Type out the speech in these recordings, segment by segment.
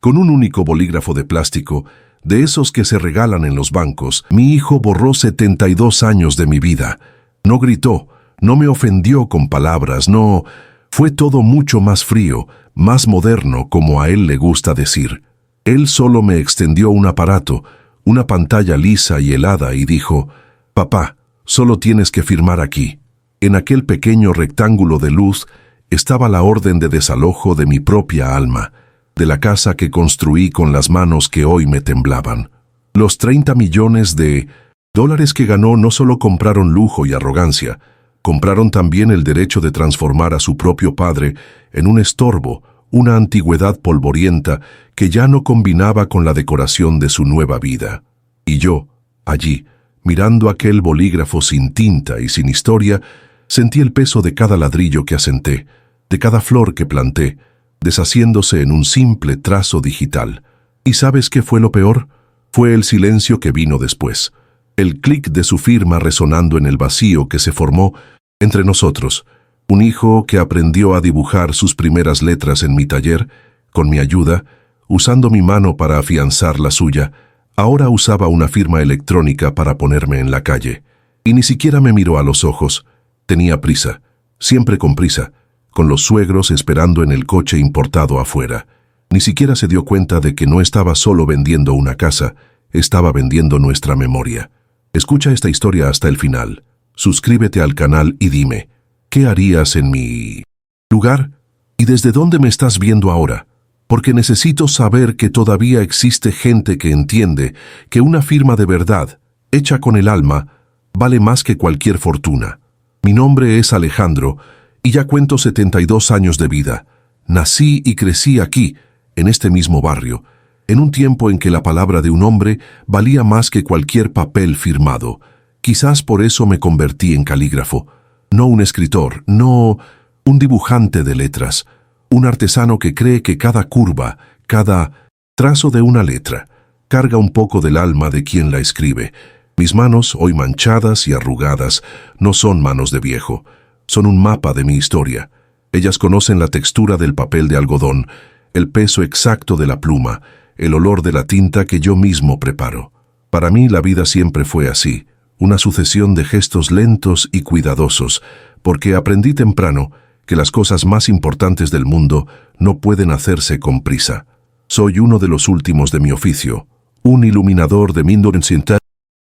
Con un único bolígrafo de plástico, de esos que se regalan en los bancos, mi hijo borró 72 años de mi vida. No gritó, no me ofendió con palabras, no. Fue todo mucho más frío, más moderno, como a él le gusta decir. Él solo me extendió un aparato, una pantalla lisa y helada, y dijo: «Papá, solo tienes que firmar aquí». En aquel pequeño rectángulo de luz estaba la orden de desalojo de mi propia alma, de la casa que construí con las manos que hoy me temblaban. Los 30 millones de dólares que ganó no solo compraron lujo y arrogancia, compraron también el derecho de transformar a su propio padre en un estorbo, una antigüedad polvorienta que ya no combinaba con la decoración de su nueva vida. Y yo, allí, mirando aquel bolígrafo sin tinta y sin historia, sentí el peso de cada ladrillo que asenté, de cada flor que planté, deshaciéndose en un simple trazo digital. ¿Y sabes qué fue lo peor? Fue el silencio que vino después, el clic de su firma resonando en el vacío que se formó entre nosotros. Un hijo que aprendió a dibujar sus primeras letras en mi taller, con mi ayuda, usando mi mano para afianzar la suya, ahora usaba una firma electrónica para ponerme en la calle. Y ni siquiera me miró a los ojos. Tenía prisa, siempre con prisa, con los suegros esperando en el coche importado afuera. Ni siquiera se dio cuenta de que no estaba solo vendiendo una casa, estaba vendiendo nuestra memoria. Escucha esta historia hasta el final. Suscríbete al canal y dime, ¿qué harías en mi lugar? ¿Y desde dónde me estás viendo ahora? Porque necesito saber que todavía existe gente que entiende que una firma de verdad, hecha con el alma, vale más que cualquier fortuna. Mi nombre es Alejandro, y ya cuento 72 años de vida. Nací y crecí aquí, en este mismo barrio, en un tiempo en que la palabra de un hombre valía más que cualquier papel firmado. Quizás por eso me convertí en calígrafo. No un escritor, no un dibujante de letras, un artesano que cree que cada curva, cada trazo de una letra, carga un poco del alma de quien la escribe. Mis manos, hoy manchadas y arrugadas, no son manos de viejo. Son un mapa de mi historia. Ellas conocen la textura del papel de algodón, el peso exacto de la pluma, el olor de la tinta que yo mismo preparo. Para mí la vida siempre fue así, una sucesión de gestos lentos y cuidadosos, porque aprendí temprano que las cosas más importantes del mundo no pueden hacerse con prisa. Soy uno de los últimos de mi oficio, un iluminador de 1900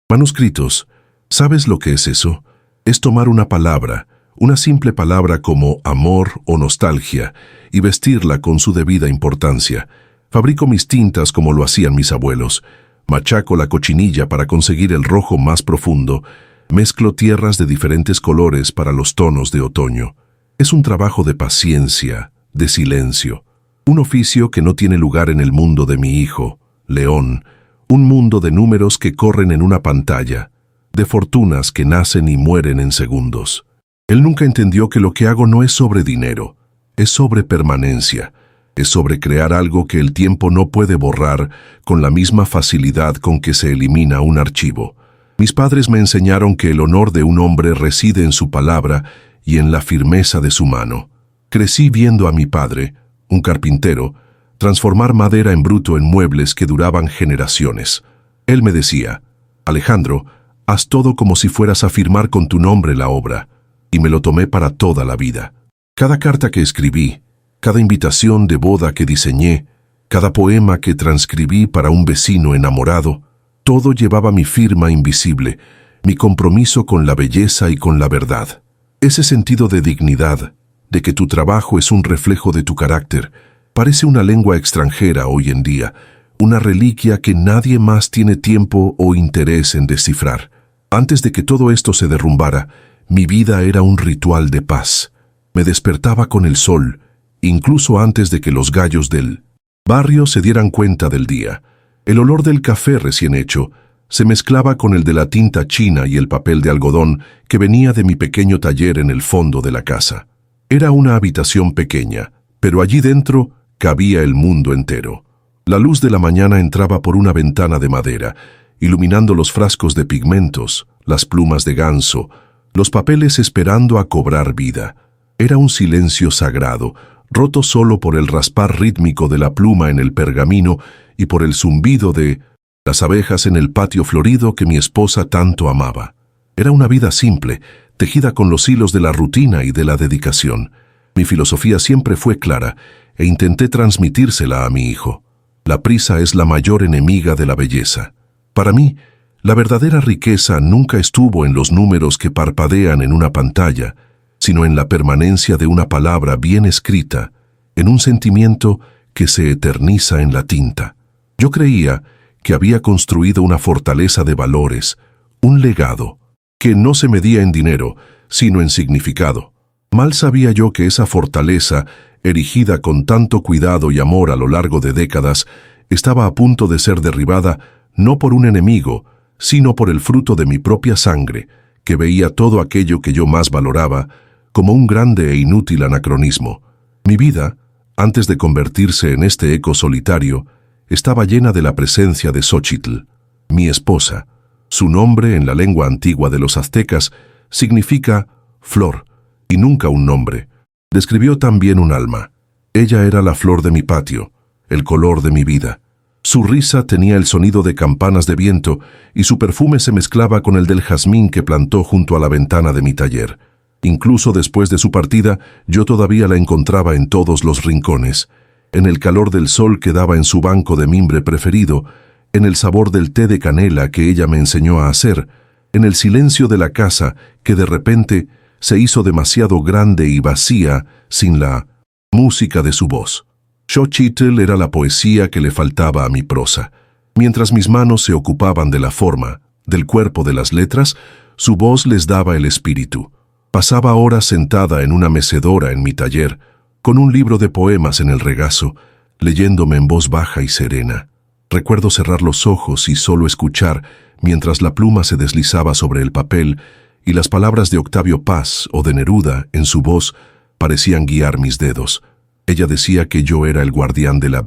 manuscritos. ¿Sabes lo que es eso? Es tomar una palabra, una simple palabra como amor o nostalgia, y vestirla con su debida importancia. Fabrico mis tintas como lo hacían mis abuelos. Machaco la cochinilla para conseguir el rojo más profundo. Mezclo tierras de diferentes colores para los tonos de otoño. Es un trabajo de paciencia, de silencio. Un oficio que no tiene lugar en el mundo de mi hijo, León. Un mundo de números que corren en una pantalla, de fortunas que nacen y mueren en segundos. Él nunca entendió que lo que hago no es sobre dinero, es sobre permanencia, es sobre crear algo que el tiempo no puede borrar con la misma facilidad con que se elimina un archivo. Mis padres me enseñaron que el honor de un hombre reside en su palabra y en la firmeza de su mano. Crecí viendo a mi padre, un carpintero, transformar madera en bruto en muebles que duraban generaciones. Él me decía: «Alejandro, haz todo como si fueras a firmar con tu nombre la obra», y me lo tomé para toda la vida. Cada carta que escribí, cada invitación de boda que diseñé, cada poema que transcribí para un vecino enamorado, todo llevaba mi firma invisible, mi compromiso con la belleza y con la verdad. Ese sentido de dignidad, de que tu trabajo es un reflejo de tu carácter, parece una lengua extranjera hoy en día, una reliquia que nadie más tiene tiempo o interés en descifrar. Antes de que todo esto se derrumbara, mi vida era un ritual de paz. Me despertaba con el sol, incluso antes de que los gallos del barrio se dieran cuenta del día. El olor del café recién hecho se mezclaba con el de la tinta china y el papel de algodón que venía de mi pequeño taller en el fondo de la casa. Era una habitación pequeña, pero allí dentro cabía el mundo entero. La luz de la mañana entraba por una ventana de madera, iluminando los frascos de pigmentos, las plumas de ganso, los papeles esperando a cobrar vida. Era un silencio sagrado, roto solo por el raspar rítmico de la pluma en el pergamino y por el zumbido de las abejas en el patio florido que mi esposa tanto amaba. Era una vida simple, tejida con los hilos de la rutina y de la dedicación. Mi filosofía siempre fue clara e intenté transmitírsela a mi hijo. La prisa es la mayor enemiga de la belleza. Para mí, la verdadera riqueza nunca estuvo en los números que parpadean en una pantalla, sino en la permanencia de una palabra bien escrita, en un sentimiento que se eterniza en la tinta. Yo creía que había construido una fortaleza de valores, un legado, que no se medía en dinero, sino en significado. Mal sabía yo que esa fortaleza, erigida con tanto cuidado y amor a lo largo de décadas, estaba a punto de ser derribada no por un enemigo, sino por el fruto de mi propia sangre, que veía todo aquello que yo más valoraba como un grande e inútil anacronismo. Mi vida, antes de convertirse en este eco solitario, estaba llena de la presencia de Xóchitl, mi esposa. Su nombre en la lengua antigua de los aztecas significa flor, y nunca un nombre. Describió también un alma. Ella era la flor de mi patio, el color de mi vida. Su risa tenía el sonido de campanas de viento y su perfume se mezclaba con el del jazmín que plantó junto a la ventana de mi taller. Incluso después de su partida, yo todavía la encontraba en todos los rincones, en el calor del sol que daba en su banco de mimbre preferido, en el sabor del té de canela que ella me enseñó a hacer, en el silencio de la casa que de repente se hizo demasiado grande y vacía sin la música de su voz. Xóchitl era la poesía que le faltaba a mi prosa. Mientras mis manos se ocupaban de la forma, del cuerpo de las letras, su voz les daba el espíritu. Pasaba horas sentada en una mecedora en mi taller, con un libro de poemas en el regazo, leyéndome en voz baja y serena. Recuerdo cerrar los ojos y solo escuchar, mientras la pluma se deslizaba sobre el papel, y las palabras de Octavio Paz o de Neruda en su voz parecían guiar mis dedos. Ella decía que yo era el guardián de la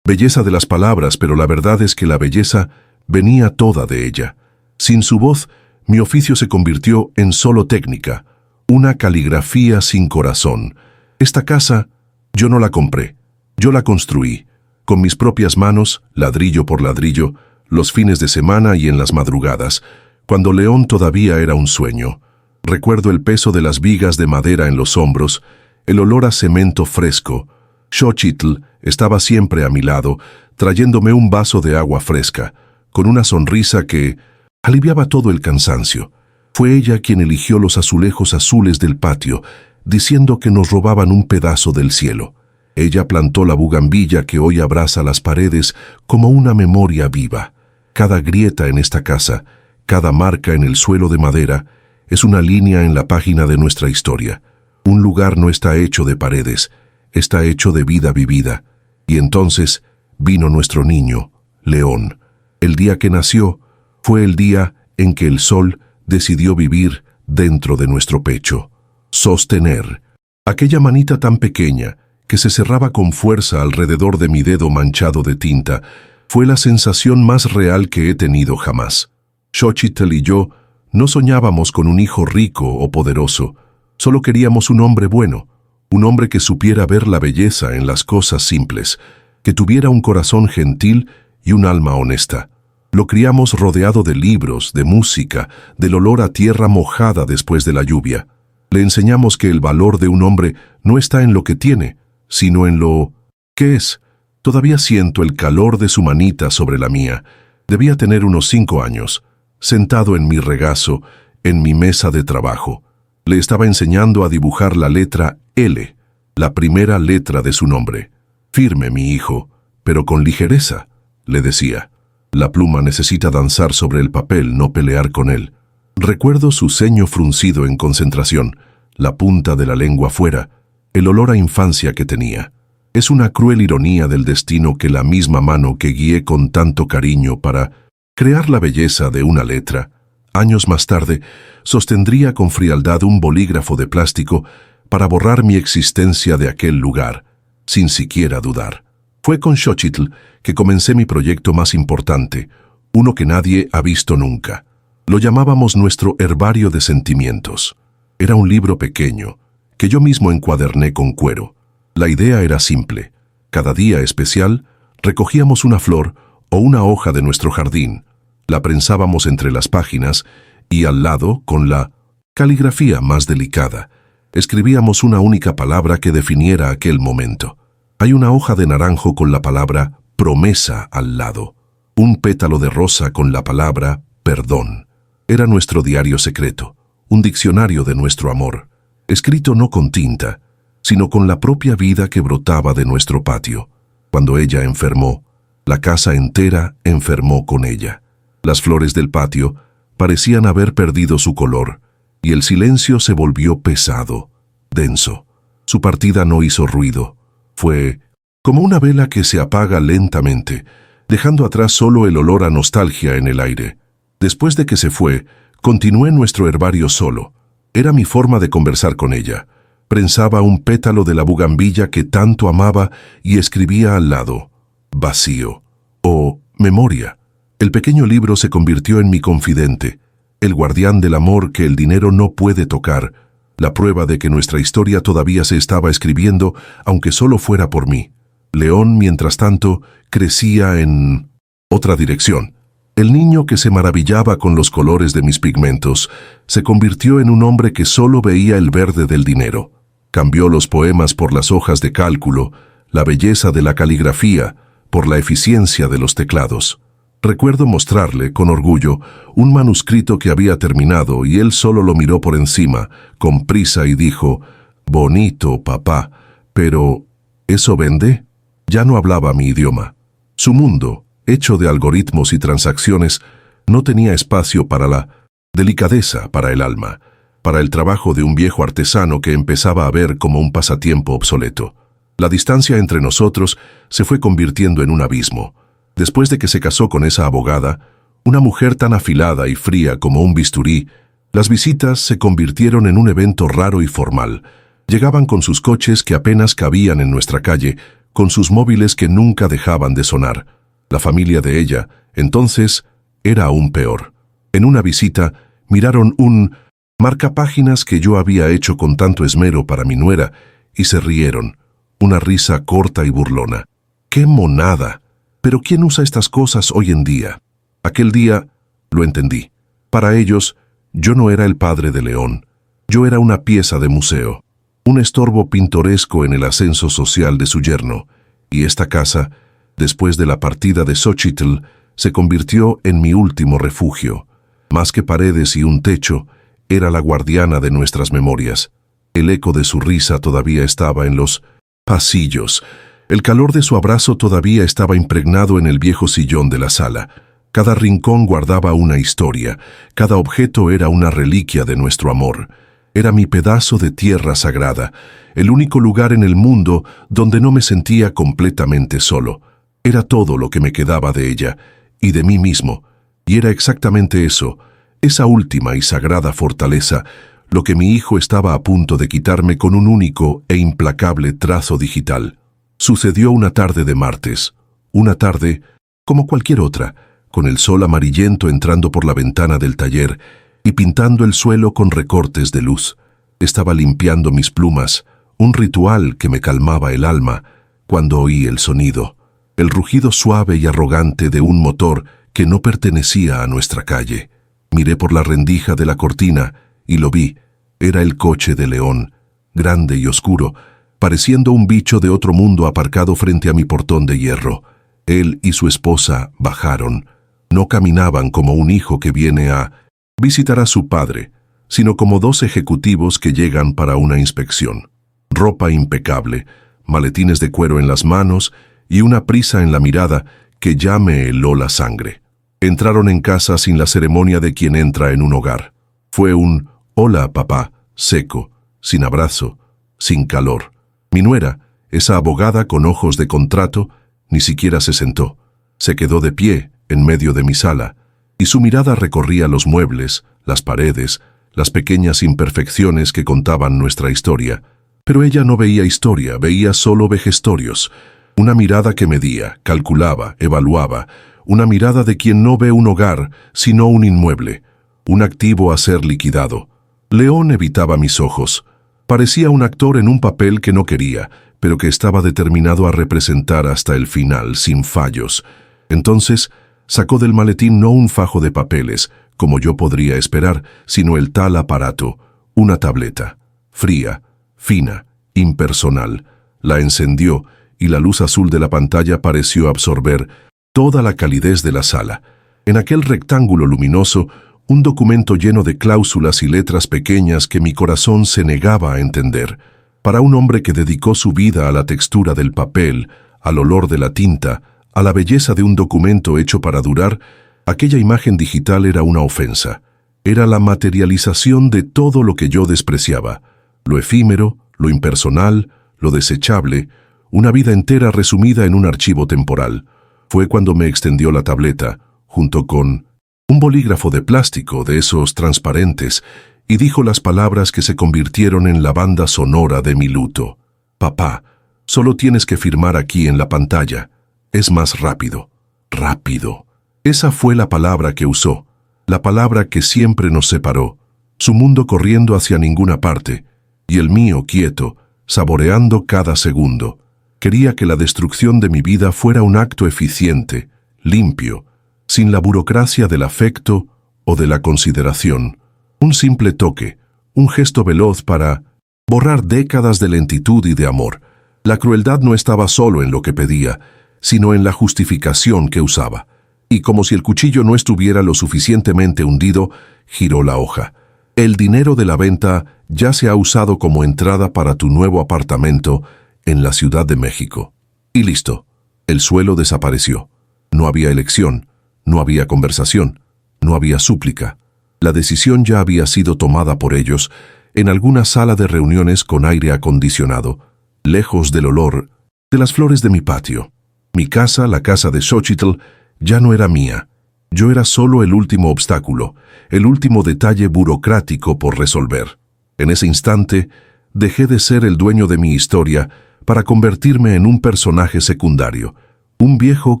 belleza de las palabras, pero la verdad es que la belleza venía toda de ella. Sin su voz, mi oficio se convirtió en solo técnica, una caligrafía sin corazón. Esta casa, yo no la compré, yo la construí, con mis propias manos, ladrillo por ladrillo, los fines de semana y en las madrugadas, cuando León todavía era un sueño. Recuerdo el peso de las vigas de madera en los hombros, el olor a cemento fresco. Xóchitl estaba siempre a mi lado, trayéndome un vaso de agua fresca, con una sonrisa que aliviaba todo el cansancio. Fue ella quien eligió los azulejos azules del patio, diciendo que nos robaban un pedazo del cielo. Ella plantó la bugambilla que hoy abraza las paredes como una memoria viva. Cada grieta en esta casa, cada marca en el suelo de madera, es una línea en la página de nuestra historia. Un lugar no está hecho de paredes, está hecho de vida vivida. Y entonces vino nuestro niño, León. El día que nació fue el día en que el sol decidió vivir dentro de nuestro pecho. Sostener. Aquella manita tan pequeña que se cerraba con fuerza alrededor de mi dedo manchado de tinta fue la sensación más real que he tenido jamás. Xóchitl y yo no soñábamos con un hijo rico o poderoso. Solo queríamos un hombre bueno, un hombre que supiera ver la belleza en las cosas simples, que tuviera un corazón gentil y un alma honesta. Lo criamos rodeado de libros, de música, del olor a tierra mojada después de la lluvia. Le enseñamos que el valor de un hombre no está en lo que tiene, sino en lo que es. Todavía siento el calor de su manita sobre la mía. Debía tener unos 5 años, sentado en mi regazo, en mi mesa de trabajo. Le estaba enseñando a dibujar la letra L, la primera letra de su nombre. Firme, mi hijo, pero con ligereza, le decía. La pluma necesita danzar sobre el papel, no pelear con él. Recuerdo su ceño fruncido en concentración, la punta de la lengua fuera, el olor a infancia que tenía. Es una cruel ironía del destino que la misma mano que guié con tanto cariño para crear la belleza de una letra, años más tarde, sostendría con frialdad un bolígrafo de plástico para borrar mi existencia de aquel lugar, sin siquiera dudar. Fue con Xóchitl que comencé mi proyecto más importante, uno que nadie ha visto nunca. Lo llamábamos nuestro herbario de sentimientos. Era un libro pequeño, que yo mismo encuaderné con cuero. La idea era simple. Cada día especial, recogíamos una flor o una hoja de nuestro jardín, la prensábamos entre las páginas y al lado, con la caligrafía más delicada, escribíamos una única palabra que definiera aquel momento. Hay una hoja de naranjo con la palabra promesa al lado, un pétalo de rosa con la palabra perdón. Era nuestro diario secreto, un diccionario de nuestro amor, escrito no con tinta, sino con la propia vida que brotaba de nuestro patio. Cuando ella enfermó, la casa entera enfermó con ella. Las flores del patio parecían haber perdido su color, y el silencio se volvió pesado, denso. Su partida no hizo ruido. Fue como una vela que se apaga lentamente, dejando atrás solo el olor a nostalgia en el aire. Después de que se fue, continué nuestro herbario solo. Era mi forma de conversar con ella. Prensaba un pétalo de la bugambilla que tanto amaba y escribía al lado, vacío, o memoria. El pequeño libro se convirtió en mi confidente, el guardián del amor que el dinero no puede tocar, la prueba de que nuestra historia todavía se estaba escribiendo, aunque solo fuera por mí. León, mientras tanto, crecía en otra dirección. El niño que se maravillaba con los colores de mis pigmentos se convirtió en un hombre que solo veía el verde del dinero. Cambió los poemas por las hojas de cálculo, la belleza de la caligrafía por la eficiencia de los teclados. Recuerdo mostrarle, con orgullo, un manuscrito que había terminado y él solo lo miró por encima, con prisa y dijo, «Bonito, papá, pero ¿eso vende?» Ya no hablaba mi idioma. Su mundo, hecho de algoritmos y transacciones, no tenía espacio para la delicadeza, para el alma, para el trabajo de un viejo artesano que empezaba a ver como un pasatiempo obsoleto. La distancia entre nosotros se fue convirtiendo en un abismo. Después de que se casó con esa abogada, una mujer tan afilada y fría como un bisturí, las visitas se convirtieron en un evento raro y formal. Llegaban con sus coches que apenas cabían en nuestra calle, con sus móviles que nunca dejaban de sonar. La familia de ella, entonces, era aún peor. En una visita, miraron un marcapáginas que yo había hecho con tanto esmero para mi nuera y se rieron. Una risa corta y burlona. ¡Qué monada! Pero ¿quién usa estas cosas hoy en día? Aquel día lo entendí. Para ellos, yo no era el padre de León. Yo era una pieza de museo, un estorbo pintoresco en el ascenso social de su yerno. Y esta casa, después de la partida de Xochitl, se convirtió en mi último refugio. Más que paredes y un techo, era la guardiana de nuestras memorias. El eco de su risa todavía estaba en los pasillos. El calor de su abrazo todavía estaba impregnado en el viejo sillón de la sala. Cada rincón guardaba una historia, cada objeto era una reliquia de nuestro amor. Era mi pedazo de tierra sagrada, el único lugar en el mundo donde no me sentía completamente solo. Era todo lo que me quedaba de ella y de mí mismo, y era exactamente eso, esa última y sagrada fortaleza, lo que mi hijo estaba a punto de quitarme con un único e implacable trazo digital. Sucedió una tarde de martes, una tarde como cualquier otra, con el sol amarillento entrando por la ventana del taller y pintando el suelo con recortes de luz. Estaba limpiando mis plumas, un ritual que me calmaba el alma, cuando oí el sonido, el rugido suave y arrogante de un motor que no pertenecía a nuestra calle. Miré por la rendija de la cortina y lo vi. Era el coche de León, grande y oscuro, pareciendo un bicho de otro mundo aparcado frente a mi portón de hierro. Él y su esposa bajaron. No caminaban como un hijo que viene a visitar a su padre, sino como dos ejecutivos que llegan para una inspección. Ropa impecable, maletines de cuero en las manos y una prisa en la mirada que ya me heló la sangre. Entraron en casa sin la ceremonia de quien entra en un hogar. Fue un «Hola, papá», seco, sin abrazo, sin calor. Mi nuera, esa abogada con ojos de contrato, ni siquiera se sentó. Se quedó de pie en medio de mi sala, y su mirada recorría los muebles, las paredes, las pequeñas imperfecciones que contaban nuestra historia. Pero ella no veía historia, veía solo vejestorios. Una mirada que medía, calculaba, evaluaba. Una mirada de quien no ve un hogar, sino un inmueble, un activo a ser liquidado. León evitaba mis ojos. Parecía un actor en un papel que no quería, pero que estaba determinado a representar hasta el final, sin fallos. Entonces, sacó del maletín no un fajo de papeles, como yo podría esperar, sino el tal aparato, una tableta, fría, fina, impersonal. La encendió y la luz azul de la pantalla pareció absorber toda la calidez de la sala. En aquel rectángulo luminoso, un documento lleno de cláusulas y letras pequeñas que mi corazón se negaba a entender. Para un hombre que dedicó su vida a la textura del papel, al olor de la tinta, a la belleza de un documento hecho para durar, aquella imagen digital era una ofensa. Era la materialización de todo lo que yo despreciaba. Lo efímero, lo impersonal, lo desechable, una vida entera resumida en un archivo temporal. Fue cuando me extendió la tableta, junto con un bolígrafo de plástico de esos transparentes, y dijo las palabras que se convirtieron en la banda sonora de mi luto. Papá, solo tienes que firmar aquí en la pantalla. Es más rápido. Rápido. Esa fue la palabra que usó, la palabra que siempre nos separó, su mundo corriendo hacia ninguna parte, y el mío quieto, saboreando cada segundo. Quería que la destrucción de mi vida fuera un acto eficiente, limpio, sin la burocracia del afecto o de la consideración. Un simple toque, un gesto veloz para borrar décadas de lentitud y de amor. La crueldad no estaba solo en lo que pedía, sino en la justificación que usaba. Y como si el cuchillo no estuviera lo suficientemente hundido, giró la hoja. El dinero de la venta ya se ha usado como entrada para tu nuevo apartamento en la Ciudad de México. Y listo. El suelo desapareció. No había elección, no había conversación, no había súplica. La decisión ya había sido tomada por ellos en alguna sala de reuniones con aire acondicionado, lejos del olor de las flores de mi patio. Mi casa, la casa de Xochitl, ya no era mía. Yo era solo el último obstáculo, el último detalle burocrático por resolver. En ese instante, dejé de ser el dueño de mi historia para convertirme en un personaje secundario, un viejo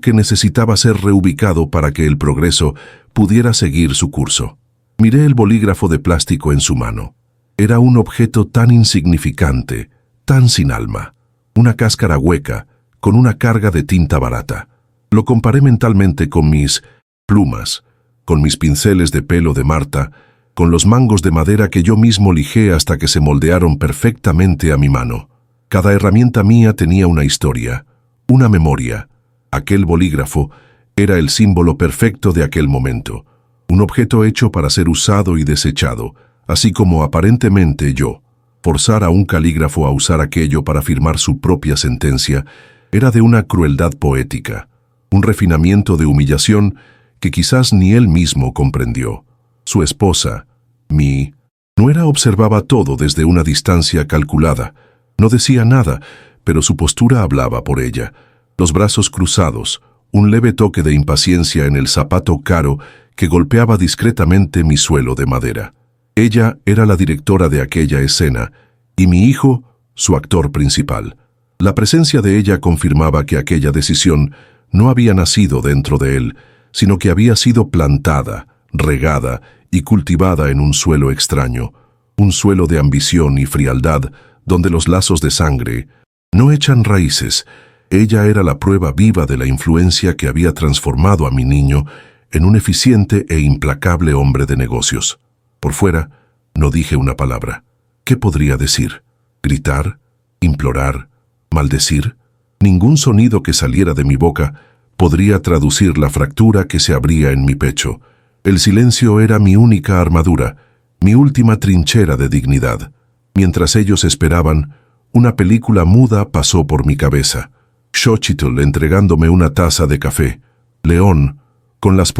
que necesitaba ser reubicado para que el progreso pudiera seguir su curso. Miré el bolígrafo de plástico en su mano. Era un objeto tan insignificante, tan sin alma, una cáscara hueca, con una carga de tinta barata. Lo comparé mentalmente con mis plumas, con mis pinceles de pelo de Marta, con los mangos de madera que yo mismo lijé hasta que se moldearon perfectamente a mi mano. Cada herramienta mía tenía una historia, una memoria. Aquel bolígrafo era el símbolo perfecto de aquel momento, un objeto hecho para ser usado y desechado, así como aparentemente yo. Forzar a un calígrafo a usar aquello para firmar su propia sentencia era de una crueldad poética, un refinamiento de humillación que quizás ni él mismo comprendió. Su esposa, nuera, observaba todo desde una distancia calculada. No decía nada, pero su postura hablaba por ella. Los brazos cruzados, un leve toque de impaciencia en el zapato caro que golpeaba discretamente mi suelo de madera. Ella era la directora de aquella escena, y mi hijo, su actor principal. La presencia de ella confirmaba que aquella decisión no había nacido dentro de él, sino que había sido plantada, regada y cultivada en un suelo extraño, un suelo de ambición y frialdad, donde los lazos de sangre no echan raíces. Ella era la prueba viva de la influencia que había transformado a mi niño en un eficiente e implacable hombre de negocios. Por fuera, no dije una palabra. ¿Qué podría decir? ¿Gritar? ¿Implorar? ¿Maldecir? Ningún sonido que saliera de mi boca podría traducir la fractura que se abría en mi pecho. El silencio era mi única armadura, mi última trinchera de dignidad. Mientras ellos esperaban, una película muda pasó por mi cabeza. Xochitl entregándome una taza de café. León, con las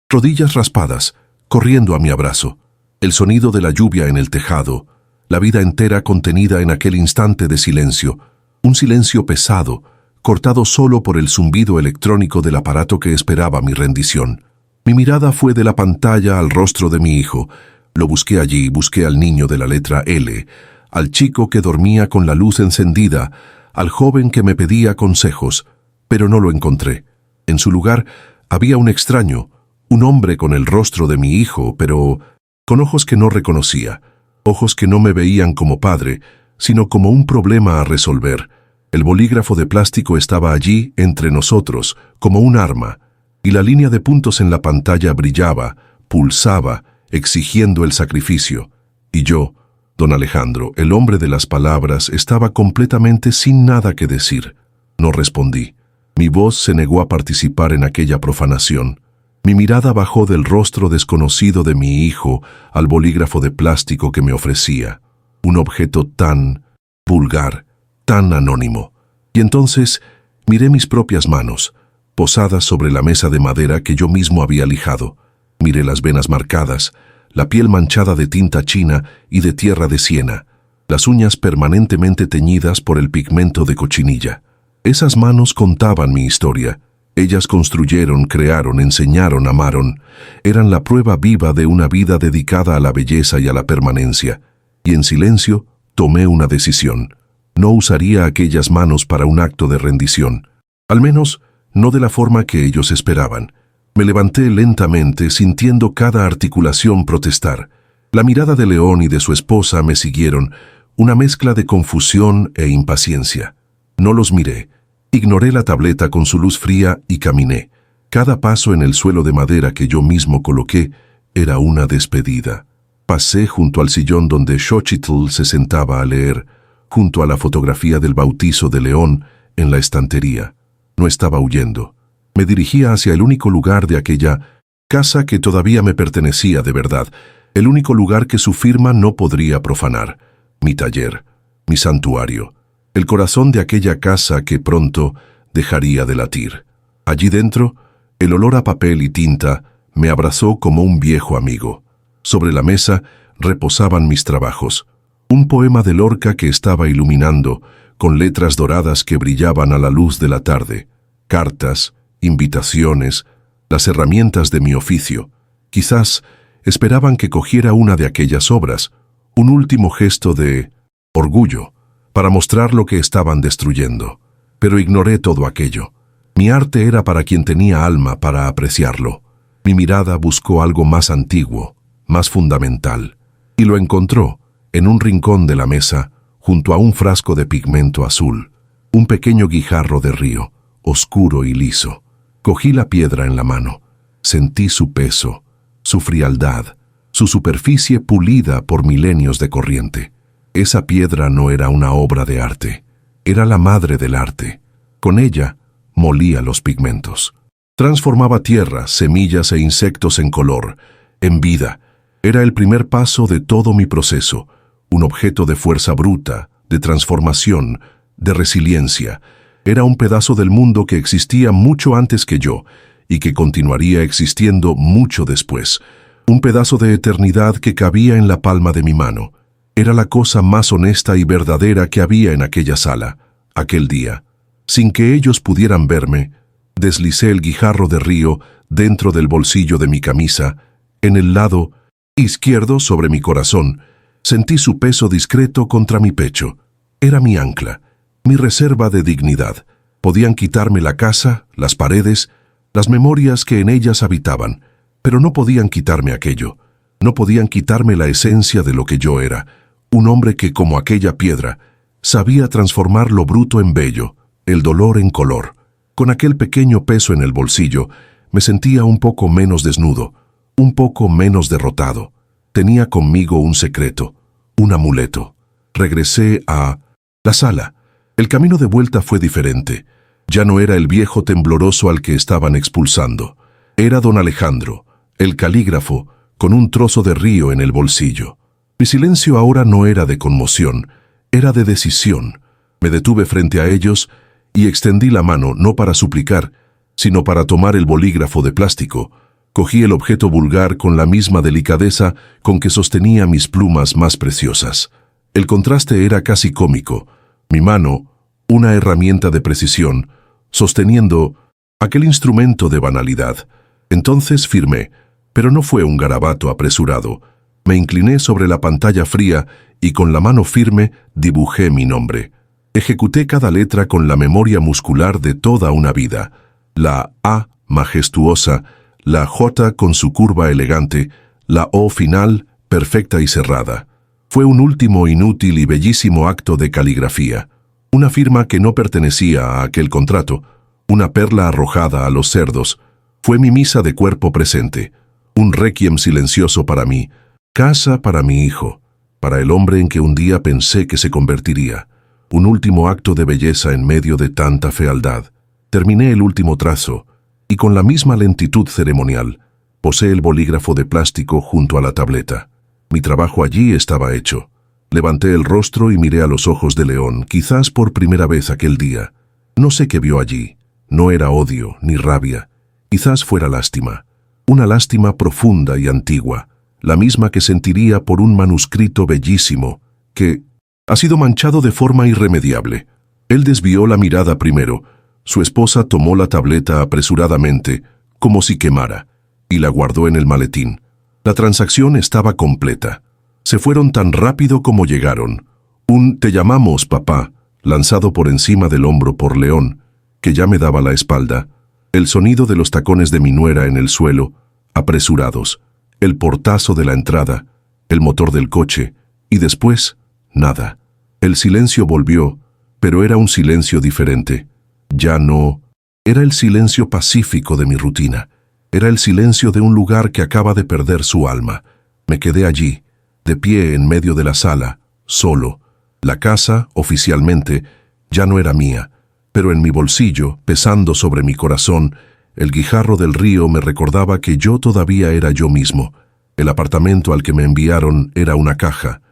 rodillas raspadas, corriendo a mi abrazo. El sonido de la lluvia en el tejado, la vida entera contenida en aquel instante de silencio. Un silencio pesado, cortado solo por el zumbido electrónico del aparato que esperaba mi rendición. Mi mirada fue de la pantalla al rostro de mi hijo. Lo busqué allí, busqué al niño de la letra L, al chico que dormía con la luz encendida, al joven que me pedía consejos, pero no lo encontré. En su lugar había un extraño, un hombre con el rostro de mi hijo, pero con ojos que no reconocía, ojos que no me veían como padre, sino como un problema a resolver. El bolígrafo de plástico estaba allí, entre nosotros, como un arma, y la línea de puntos en la pantalla brillaba, pulsaba, exigiendo el sacrificio. Y yo, don Alejandro, el hombre de las palabras, estaba completamente sin nada que decir. No respondí. Mi voz se negó a participar en aquella profanación. Mi mirada bajó del rostro desconocido de mi hijo al bolígrafo de plástico que me ofrecía. Un objeto tan vulgar, tan anónimo. Y entonces miré mis propias manos, posadas sobre la mesa de madera que yo mismo había lijado. Miré las venas marcadas, la piel manchada de tinta china y de tierra de siena, las uñas permanentemente teñidas por el pigmento de cochinilla. Esas manos contaban mi historia. Ellas construyeron, crearon, enseñaron, amaron. Eran la prueba viva de una vida dedicada a la belleza y a la permanencia. Y en silencio tomé una decisión. No usaría aquellas manos para un acto de rendición. Al menos, no de la forma que ellos esperaban. Me levanté lentamente, sintiendo cada articulación protestar. La mirada de León y de su esposa me siguieron, una mezcla de confusión e impaciencia. No los miré. Ignoré la tableta con su luz fría y caminé. Cada paso en el suelo de madera que yo mismo coloqué era una despedida. Pasé junto al sillón donde Xochitl se sentaba a leer, junto a la fotografía del bautizo de León en la estantería. No estaba huyendo. Me dirigía hacia el único lugar de aquella casa que todavía me pertenecía de verdad, el único lugar que su firma no podría profanar. Mi taller, mi santuario, el corazón de aquella casa que pronto dejaría de latir. Allí dentro, el olor a papel y tinta me abrazó como un viejo amigo. Sobre la mesa reposaban mis trabajos. Un poema de Lorca que estaba iluminando, con letras doradas que brillaban a la luz de la tarde. Cartas, invitaciones, las herramientas de mi oficio. Quizás esperaban que cogiera una de aquellas obras, un último gesto de orgullo, para mostrar lo que estaban destruyendo. Pero ignoré todo aquello. Mi arte era para quien tenía alma para apreciarlo. Mi mirada buscó algo más antiguo, más fundamental, y lo encontró en un rincón de la mesa, junto a un frasco de pigmento azul, un pequeño guijarro de río, oscuro y liso. Cogí la piedra en la mano, sentí su peso, su frialdad, su superficie pulida por milenios de corriente. Esa piedra no era una obra de arte, era la madre del arte. Con ella molía los pigmentos. Transformaba tierra, semillas e insectos en color, en vida. Era el primer paso de todo mi proceso, un objeto de fuerza bruta, de transformación, de resiliencia. Era un pedazo del mundo que existía mucho antes que yo y que continuaría existiendo mucho después. Un pedazo de eternidad que cabía en la palma de mi mano. Era la cosa más honesta y verdadera que había en aquella sala, aquel día. Sin que ellos pudieran verme, deslicé el guijarro de río dentro del bolsillo de mi camisa, en el lado izquierdo sobre mi corazón. Sentí su peso discreto contra mi pecho. Era mi ancla, mi reserva de dignidad. Podían quitarme la casa, las paredes, las memorias que en ellas habitaban, pero no podían quitarme aquello. No podían quitarme la esencia de lo que yo era, un hombre que, como aquella piedra, sabía transformar lo bruto en bello, el dolor en color. Con aquel pequeño peso en el bolsillo, me sentía un poco menos desnudo, un poco menos derrotado. Tenía conmigo un secreto, un amuleto. Regresé a la sala. El camino de vuelta fue diferente. Ya no era el viejo tembloroso al que estaban expulsando. Era don Alejandro, el calígrafo, con un trozo de río en el bolsillo. Mi silencio ahora no era de conmoción, era de decisión. Me detuve frente a ellos y extendí la mano no para suplicar, sino para tomar el bolígrafo de plástico. Cogí el objeto vulgar con la misma delicadeza con que sostenía mis plumas más preciosas. El contraste era casi cómico. Mi mano, una herramienta de precisión, sosteniendo aquel instrumento de banalidad. Entonces firmé, pero no fue un garabato apresurado. Me incliné sobre la pantalla fría y con la mano firme dibujé mi nombre. Ejecuté cada letra con la memoria muscular de toda una vida. La A majestuosa, la J con su curva elegante, la O final perfecta y cerrada. Fue un último inútil y bellísimo acto de caligrafía, una firma que no pertenecía a aquel contrato, una perla arrojada a los cerdos. Fue mi misa de cuerpo presente, un requiem silencioso para mí, casa para mi hijo, para el hombre en que un día pensé que se convertiría, un último acto de belleza en medio de tanta fealdad. Terminé el último trazo, y con la misma lentitud ceremonial, posé el bolígrafo de plástico junto a la tableta. Mi trabajo allí estaba hecho. Levanté el rostro y miré a los ojos de León, quizás por primera vez aquel día. No sé qué vio allí. No era odio ni rabia. Quizás fuera lástima. Una lástima profunda y antigua, la misma que sentiría por un manuscrito bellísimo, que ha sido manchado de forma irremediable. Él desvió la mirada primero. Su esposa tomó la tableta apresuradamente, como si quemara, y la guardó en el maletín. La transacción estaba completa. Se fueron tan rápido como llegaron. Un «te llamamos, papá», lanzado por encima del hombro por León, que ya me daba la espalda, el sonido de los tacones de mi nuera en el suelo, apresurados, el portazo de la entrada, el motor del coche, y después, nada. El silencio volvió, pero era un silencio diferente. Ya no. Era el silencio pacífico de mi rutina. Era el silencio de un lugar que acaba de perder su alma. Me quedé allí, de pie en medio de la sala, solo. La casa, oficialmente, ya no era mía, pero en mi bolsillo, pesando sobre mi corazón, el guijarro del río me recordaba que yo todavía era yo mismo. El apartamento al que me enviaron era una caja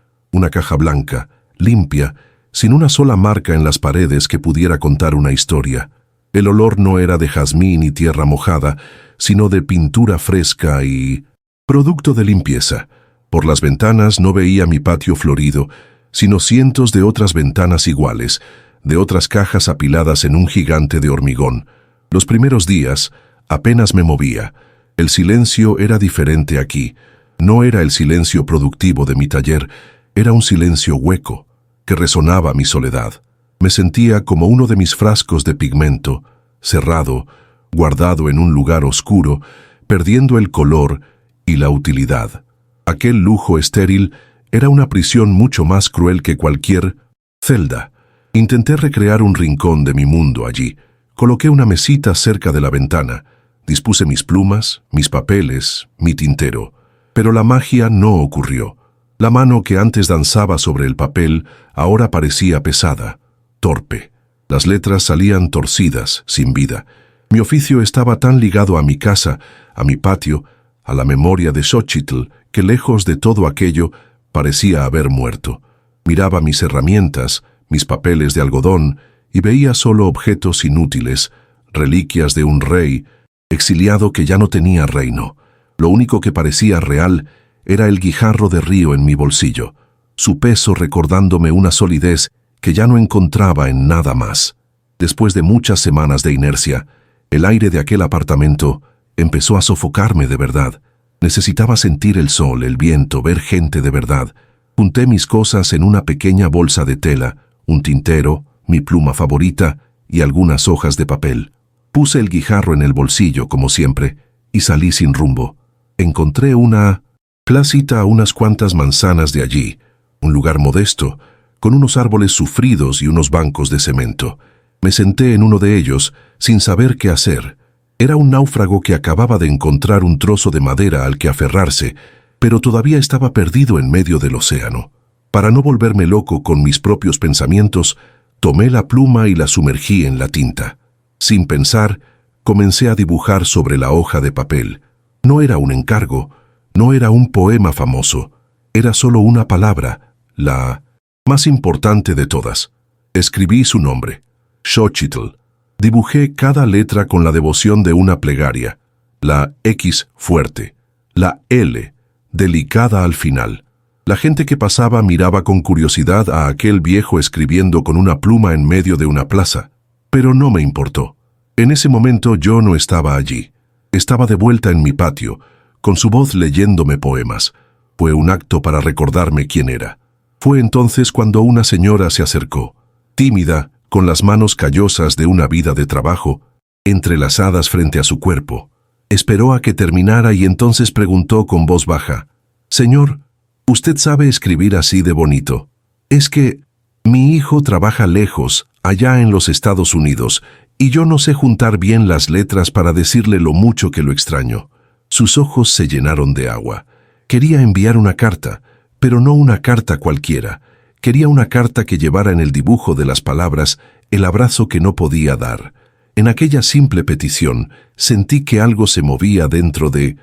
blanca, limpia, sin una sola marca en las paredes que pudiera contar una historia. El olor no era de jazmín y tierra mojada, sino de pintura fresca y producto de limpieza. Por las ventanas no veía mi patio florido, sino cientos de otras ventanas iguales, de otras cajas apiladas en un gigante de hormigón. Los primeros días apenas me movía. El silencio era diferente aquí. No era el silencio productivo de mi taller, era un silencio hueco, que resonaba mi soledad. Me sentía como uno de mis frascos de pigmento, cerrado, guardado en un lugar oscuro, perdiendo el color y la utilidad. Aquel lujo estéril era una prisión mucho más cruel que cualquier celda. Intenté recrear un rincón de mi mundo allí. Coloqué una mesita cerca de la ventana. Dispuse mis plumas, mis papeles, mi tintero. Pero la magia no ocurrió. La mano que antes danzaba sobre el papel ahora parecía pesada, torpe. Las letras salían torcidas, sin vida. Mi oficio estaba tan ligado a mi casa, a mi patio, a la memoria de Xochitl, que lejos de todo aquello parecía haber muerto. Miraba mis herramientas, mis papeles de algodón, y veía solo objetos inútiles, reliquias de un rey, exiliado que ya no tenía reino. Lo único que parecía real era el guijarro de río en mi bolsillo, su peso recordándome una solidez que ya no encontraba en nada más. Después de muchas semanas de inercia, el aire de aquel apartamento empezó a sofocarme de verdad. Necesitaba sentir el sol, el viento, ver gente de verdad. Junté mis cosas en una pequeña bolsa de tela, un tintero, mi pluma favorita y algunas hojas de papel. Puse el guijarro en el bolsillo, como siempre, y salí sin rumbo. Encontré una placita a unas cuantas manzanas de allí, un lugar modesto, con unos árboles sufridos y unos bancos de cemento. Me senté en uno de ellos, sin saber qué hacer. Era un náufrago que acababa de encontrar un trozo de madera al que aferrarse, pero todavía estaba perdido en medio del océano. Para no volverme loco con mis propios pensamientos, tomé la pluma y la sumergí en la tinta. Sin pensar, comencé a dibujar sobre la hoja de papel. No era un encargo, no era un poema famoso, era solo una palabra, la más importante de todas. Escribí su nombre, Xochitl. Dibujé cada letra con la devoción de una plegaria. La X fuerte, la L, delicada al final. La gente que pasaba miraba con curiosidad a aquel viejo escribiendo con una pluma en medio de una plaza, pero no me importó. En ese momento yo no estaba allí. Estaba de vuelta en mi patio, con su voz leyéndome poemas. Fue un acto para recordarme quién era. Fue entonces cuando una señora se acercó, tímida, con las manos callosas de una vida de trabajo, entrelazadas frente a su cuerpo. Esperó a que terminara y entonces preguntó con voz baja: «Señor, Usted sabe escribir así de bonito. Es que mi hijo trabaja lejos, allá en los Estados Unidos, y yo no sé juntar bien las letras para decirle lo mucho que lo extraño. Sus ojos se llenaron de agua. Quería enviar una carta, pero no una carta cualquiera. Quería una carta que llevara en el dibujo de las palabras el abrazo que no podía dar. En aquella simple petición sentí que algo se movía dentro de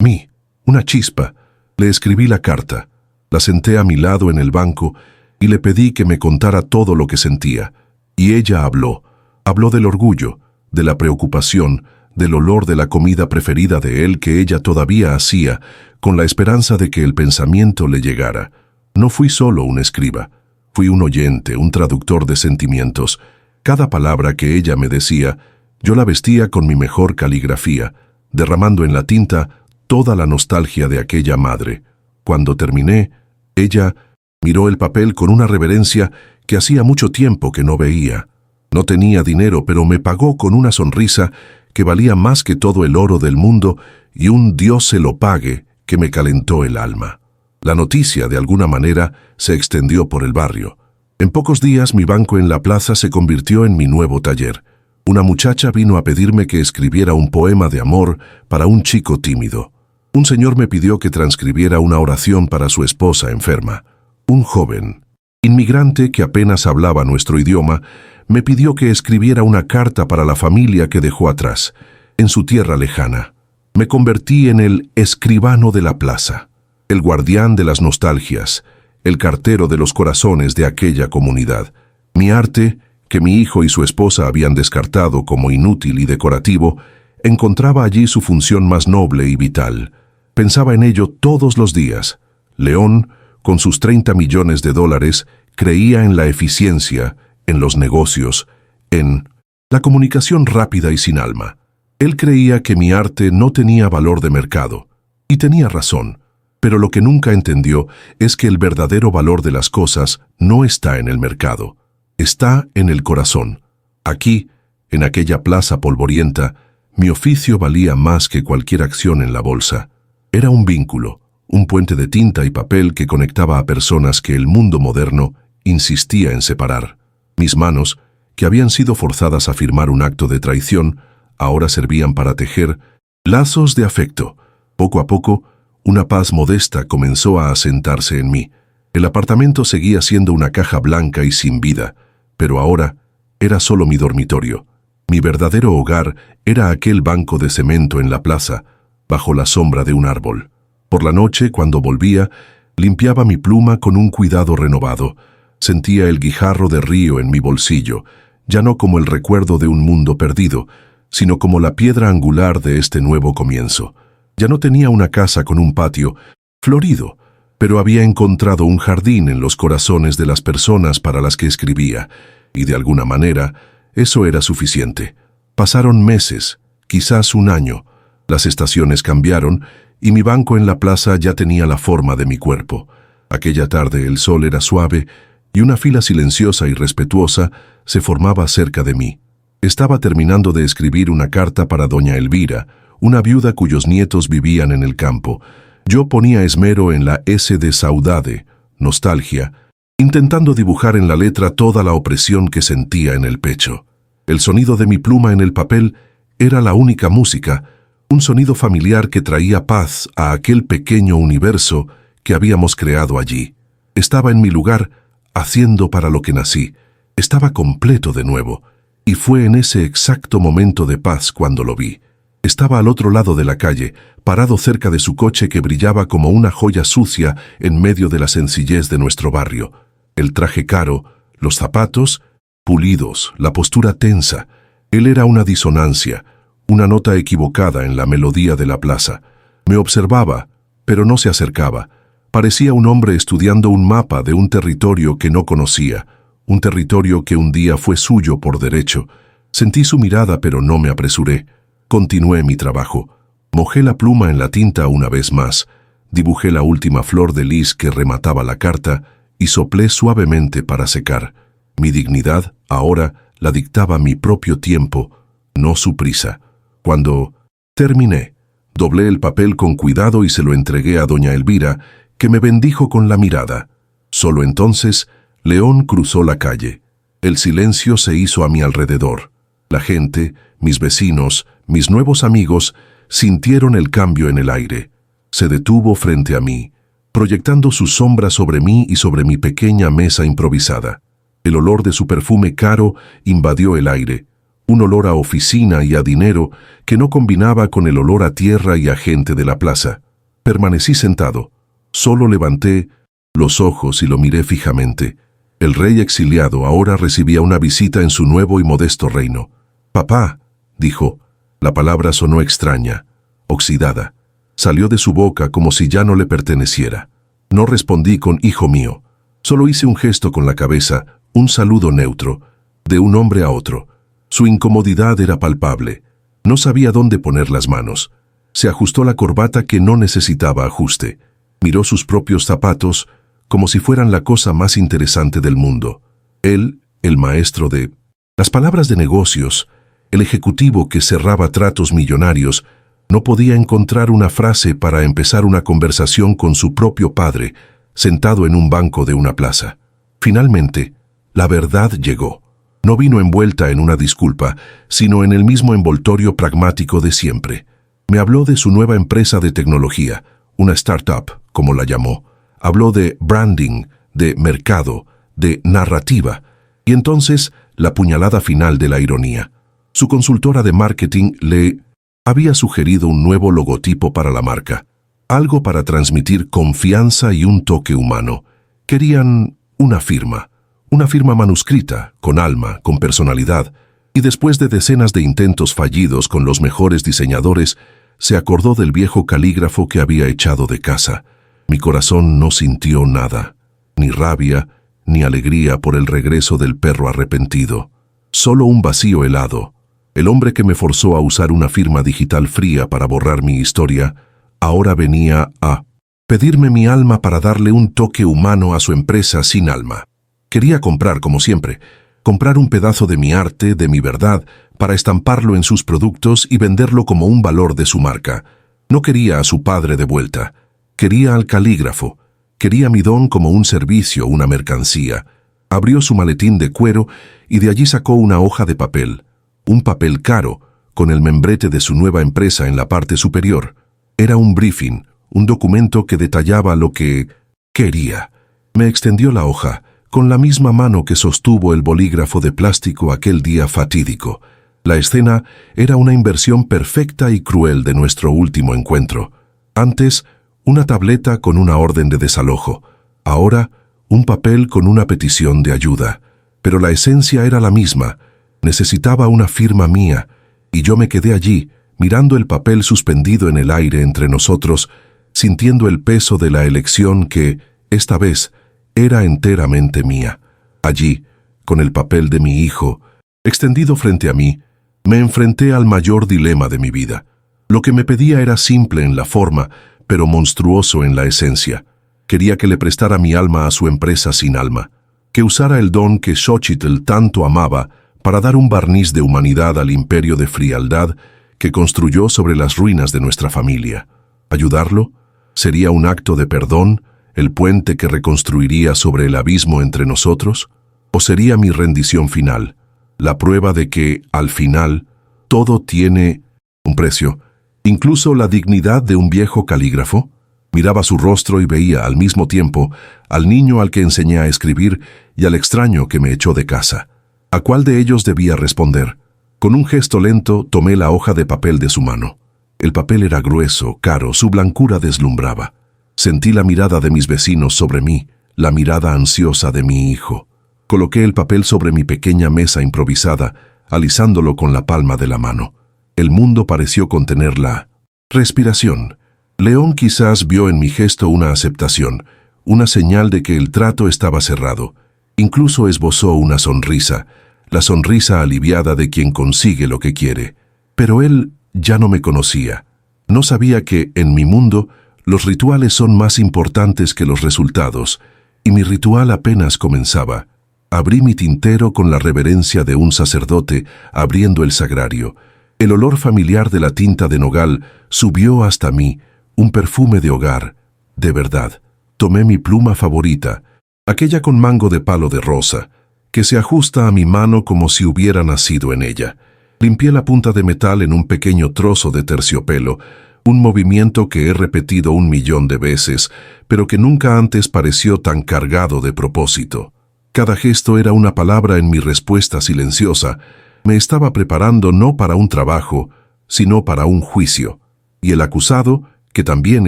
mí, una chispa. Le escribí la carta, la senté a mi lado en el banco y le pedí que me contara todo lo que sentía. Y ella habló. Habló del orgullo, de la preocupación, del olor de la comida preferida de él que ella todavía hacía, con la esperanza de que el pensamiento le llegara. No fui solo un escriba, fui un oyente, un traductor de sentimientos. Cada palabra que ella me decía, yo la vestía con mi mejor caligrafía, derramando en la tinta toda la nostalgia de aquella madre. Cuando terminé, ella miró el papel con una reverencia que hacía mucho tiempo que no veía. No tenía dinero, pero me pagó con una sonrisa que valía más que todo el oro del mundo y un Dios se lo pague que me calentó el alma. La noticia, de alguna manera, se extendió por el barrio. En pocos días mi banco en la plaza se convirtió en mi nuevo taller. Una muchacha vino a pedirme que escribiera un poema de amor para un chico tímido. Un señor me pidió que transcribiera una oración para su esposa enferma. Un joven, inmigrante que apenas hablaba nuestro idioma, me pidió que escribiera una carta para la familia que dejó atrás, en su tierra lejana. Me convertí en el escribano de la plaza, el guardián de las nostalgias, el cartero de los corazones de aquella comunidad. Mi arte, que mi hijo y su esposa habían descartado como inútil y decorativo, encontraba allí su función más noble y vital. Pensaba en ello todos los días. León, con sus 30 millones de dólares, creía en la eficiencia, en los negocios, en la comunicación rápida y sin alma. Él creía que mi arte no tenía valor de mercado, y tenía razón, pero lo que nunca entendió es que el verdadero valor de las cosas no está en el mercado, está en el corazón. Aquí, en aquella plaza polvorienta, mi oficio valía más que cualquier acción en la bolsa. Era un vínculo, un puente de tinta y papel que conectaba a personas que el mundo moderno insistía en separar. Mis manos, que habían sido forzadas a firmar un acto de traición, ahora servían para tejer lazos de afecto. Poco a poco, una paz modesta comenzó a asentarse en mí. El apartamento seguía siendo una caja blanca y sin vida, pero ahora era solo mi dormitorio. Mi verdadero hogar era aquel banco de cemento en la plaza, bajo la sombra de un árbol. Por la noche, cuando volvía, limpiaba mi pluma con un cuidado renovado. Sentía el guijarro de río en mi bolsillo, ya no como el recuerdo de un mundo perdido, sino como la piedra angular de este nuevo comienzo. Ya no tenía una casa con un patio florido, pero había encontrado un jardín en los corazones de las personas para las que escribía, y de alguna manera eso era suficiente. Pasaron meses, quizás un año. Las estaciones cambiaron y mi banco en la plaza ya tenía la forma de mi cuerpo. Aquella tarde el sol era suave y una fila silenciosa y respetuosa se formaba cerca de mí. Estaba terminando de escribir una carta para doña Elvira, una viuda cuyos nietos vivían en el campo. Yo ponía esmero en la S de saudade, nostalgia, intentando dibujar en la letra toda la opresión que sentía en el pecho. El sonido de mi pluma en el papel era la única música, un sonido familiar que traía paz a aquel pequeño universo que habíamos creado allí. Estaba en mi lugar, haciendo para lo que nací. Estaba completo de nuevo, y fue en ese exacto momento de paz cuando lo vi. Estaba al otro lado de la calle, parado cerca de su coche que brillaba como una joya sucia en medio de la sencillez de nuestro barrio. El traje caro, los zapatos pulidos, la postura tensa. Él era una disonancia, una nota equivocada en la melodía de la plaza. Me observaba, pero no se acercaba. Parecía un hombre estudiando un mapa de un territorio que no conocía, un territorio que un día fue suyo por derecho. Sentí su mirada, pero no me apresuré. Continué mi trabajo. Mojé la pluma en la tinta una vez más, dibujé la última flor de lis que remataba la carta y soplé suavemente para secar. Mi dignidad, ahora, la dictaba mi propio tiempo, no su prisa. Cuando terminé, doblé el papel con cuidado y se lo entregué a doña Elvira, que me bendijo con la mirada. Solo entonces, León cruzó la calle. El silencio se hizo a mi alrededor. La gente, mis vecinos, mis nuevos amigos, sintieron el cambio en el aire. Se detuvo frente a mí, proyectando su sombra sobre mí y sobre mi pequeña mesa improvisada. El olor de su perfume caro invadió el aire, un olor a oficina y a dinero que no combinaba con el olor a tierra y a gente de la plaza. Permanecí sentado. Solo levanté los ojos y lo miré fijamente. El rey exiliado ahora recibía una visita en su nuevo y modesto reino. «Papá», dijo. La palabra sonó extraña, oxidada. Salió de su boca como si ya no le perteneciera. No respondí con «hijo mío». Solo hice un gesto con la cabeza, un saludo neutro, de un hombre a otro. Su incomodidad era palpable. No sabía dónde poner las manos. Se ajustó la corbata que no necesitaba ajuste. Miró sus propios zapatos como si fueran la cosa más interesante del mundo. Él, el maestro de... Las palabras de negocios, el ejecutivo que cerraba tratos millonarios, no podía encontrar una frase para empezar una conversación con su propio padre, sentado en un banco de una plaza. Finalmente, la verdad llegó. No vino envuelta en una disculpa, sino en el mismo envoltorio pragmático de siempre. Me habló de su nueva empresa de tecnología, una startup, como la llamó. Habló de branding, de mercado, de narrativa, y entonces la puñalada final de la ironía. Su consultora de marketing le había sugerido un nuevo logotipo para la marca, algo para transmitir confianza y un toque humano. Querían una firma manuscrita, con alma, con personalidad, y después de decenas de intentos fallidos con los mejores diseñadores, se acordó del viejo calígrafo que había echado de casa. Mi corazón no sintió nada, ni rabia, ni alegría por el regreso del perro arrepentido. Solo un vacío helado. El hombre que me forzó a usar una firma digital fría para borrar mi historia, ahora venía a pedirme mi alma para darle un toque humano a su empresa sin alma. Quería comprar, como siempre, comprar un pedazo de mi arte, de mi verdad, para estamparlo en sus productos y venderlo como un valor de su marca. No quería a su padre de vuelta. Quería al calígrafo. Quería mi don como un servicio, una mercancía. Abrió su maletín de cuero y de allí sacó una hoja de papel. Un papel caro, con el membrete de su nueva empresa en la parte superior. Era un briefing, un documento que detallaba lo que quería. Me extendió la hoja, con la misma mano que sostuvo el bolígrafo de plástico aquel día fatídico. La escena era una inversión perfecta y cruel de nuestro último encuentro. Antes, una tableta con una orden de desalojo. Ahora, un papel con una petición de ayuda. Pero la esencia era la misma. Necesitaba una firma mía, y yo me quedé allí, mirando el papel suspendido en el aire entre nosotros, sintiendo el peso de la elección que, esta vez, era enteramente mía. Allí, con el papel de mi hijo, extendido frente a mí, me enfrenté al mayor dilema de mi vida. Lo que me pedía era simple en la forma, pero monstruoso en la esencia. Quería que le prestara mi alma a su empresa sin alma, que usara el don que Xochitl tanto amaba para dar un barniz de humanidad al imperio de frialdad que construyó sobre las ruinas de nuestra familia. ¿Ayudarlo? ¿Sería un acto de perdón, el puente que reconstruiría sobre el abismo entre nosotros? ¿O sería mi rendición final, la prueba de que, al final, todo tiene un precio, incluso la dignidad de un viejo calígrafo? Miraba su rostro y veía al mismo tiempo al niño al que enseñé a escribir y al extraño que me echó de casa. ¿A cuál de ellos debía responder? Con un gesto lento tomé la hoja de papel de su mano. El papel era grueso, caro, su blancura deslumbraba. Sentí la mirada de mis vecinos sobre mí, la mirada ansiosa de mi hijo. Coloqué el papel sobre mi pequeña mesa improvisada, alisándolo con la palma de la mano. El mundo pareció contener la respiración. León quizás vio en mi gesto una aceptación, una señal de que el trato estaba cerrado. Incluso esbozó una sonrisa, la sonrisa aliviada de quien consigue lo que quiere. Pero él ya no me conocía. No sabía que, en mi mundo, los rituales son más importantes que los resultados, y mi ritual apenas comenzaba. Abrí mi tintero con la reverencia de un sacerdote abriendo el sagrario. El olor familiar de la tinta de nogal subió hasta mí, un perfume de hogar, de verdad. Tomé mi pluma favorita, aquella con mango de palo de rosa, que se ajusta a mi mano como si hubiera nacido en ella. Limpié la punta de metal en un pequeño trozo de terciopelo, un movimiento que he repetido 1.000.000 de veces, pero que nunca antes pareció tan cargado de propósito. Cada gesto era una palabra en mi respuesta silenciosa. Me estaba preparando no para un trabajo, sino para un juicio. Y el acusado, que también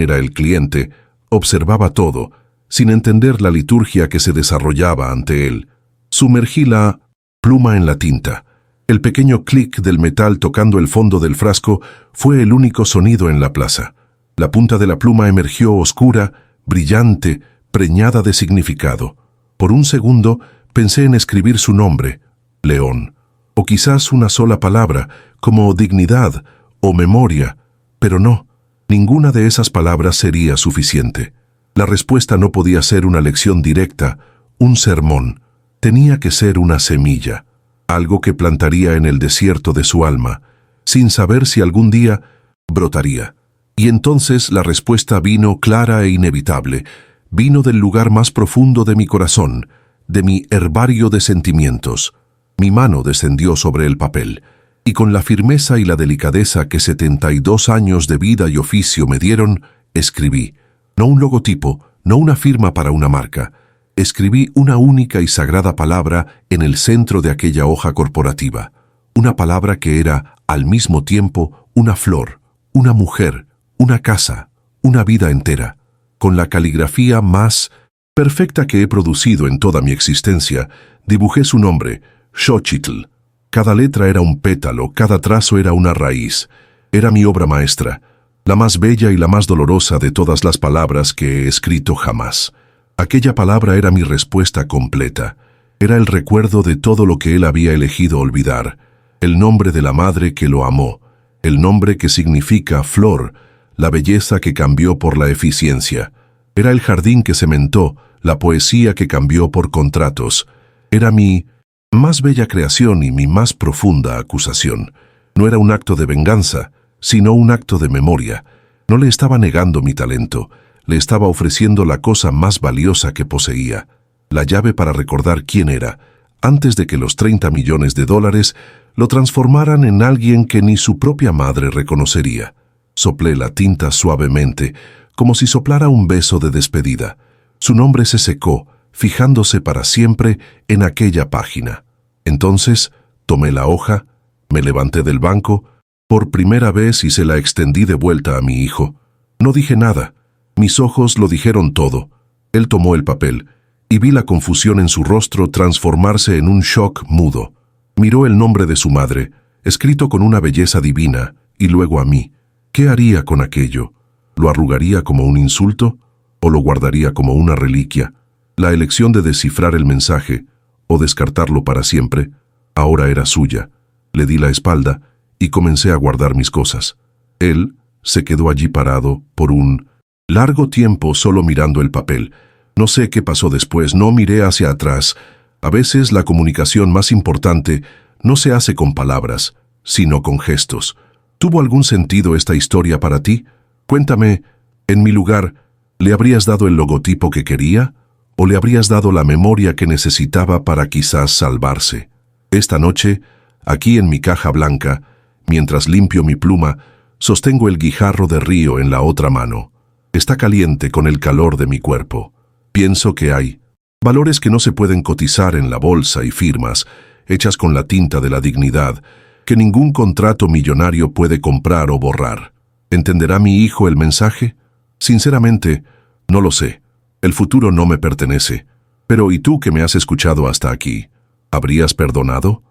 era el cliente, observaba todo, sin entender la liturgia que se desarrollaba ante él. Sumergí la pluma en la tinta. El pequeño clic del metal tocando el fondo del frasco fue el único sonido en la plaza. La punta de la pluma emergió oscura, brillante, preñada de significado. Por un segundo pensé en escribir su nombre, León, o quizás una sola palabra, como dignidad o memoria, pero no, ninguna de esas palabras sería suficiente. La respuesta no podía ser una lección directa, un sermón. Tenía que ser una semilla, algo que plantaría en el desierto de su alma, sin saber si algún día brotaría. Y entonces la respuesta vino clara e inevitable, vino del lugar más profundo de mi corazón, de mi herbario de sentimientos. Mi mano descendió sobre el papel, y con la firmeza y la delicadeza que 72 años de vida y oficio me dieron, escribí, no un logotipo, no una firma para una marca. Escribí una única y sagrada palabra en el centro de aquella hoja corporativa, una palabra que era, al mismo tiempo, una flor, una mujer, una casa, una vida entera, con la caligrafía más perfecta que he producido en toda mi existencia. Dibujé su nombre, Xochitl. Cada letra era un pétalo, cada trazo era una raíz. Era mi obra maestra, la más bella y la más dolorosa de todas las palabras que he escrito jamás. Aquella palabra era mi respuesta completa. Era el recuerdo de todo lo que él había elegido olvidar. El nombre de la madre que lo amó. El nombre que significa flor, la belleza que cambió por la eficiencia. Era el jardín que cementó, la poesía que cambió por contratos. Era mi más bella creación y mi más profunda acusación. No era un acto de venganza, sino un acto de memoria. No le estaba negando mi talento. Le estaba ofreciendo la cosa más valiosa que poseía, la llave para recordar quién era, antes de que los 30 millones de dólares lo transformaran en alguien que ni su propia madre reconocería. Soplé la tinta suavemente, como si soplara un beso de despedida. Su nombre se secó, fijándose para siempre en aquella página. Entonces, tomé la hoja, me levanté del banco, por primera vez y se la extendí de vuelta a mi hijo. No dije nada. Mis ojos lo dijeron todo. Él tomó el papel, y vi la confusión en su rostro transformarse en un shock mudo. Miró el nombre de su madre, escrito con una belleza divina, y luego a mí. ¿Qué haría con aquello? ¿Lo arrugaría como un insulto? ¿O lo guardaría como una reliquia? La elección de descifrar el mensaje, o descartarlo para siempre, ahora era suya. Le di la espalda, y comencé a guardar mis cosas. Él se quedó allí parado por un largo tiempo solo mirando el papel. No sé qué pasó después, no miré hacia atrás. A veces la comunicación más importante no se hace con palabras, sino con gestos. ¿Tuvo algún sentido esta historia para ti? Cuéntame, en mi lugar, ¿le habrías dado el logotipo que quería? ¿O le habrías dado la memoria que necesitaba para quizás salvarse? Esta noche, aquí en mi caja blanca, mientras limpio mi pluma, sostengo el guijarro de río en la otra mano. Está caliente con el calor de mi cuerpo. Pienso que hay valores que no se pueden cotizar en la bolsa y firmas, hechas con la tinta de la dignidad, que ningún contrato millonario puede comprar o borrar. ¿Entenderá mi hijo el mensaje? Sinceramente, no lo sé. El futuro no me pertenece. Pero ¿y tú que me has escuchado hasta aquí? ¿Habrías perdonado?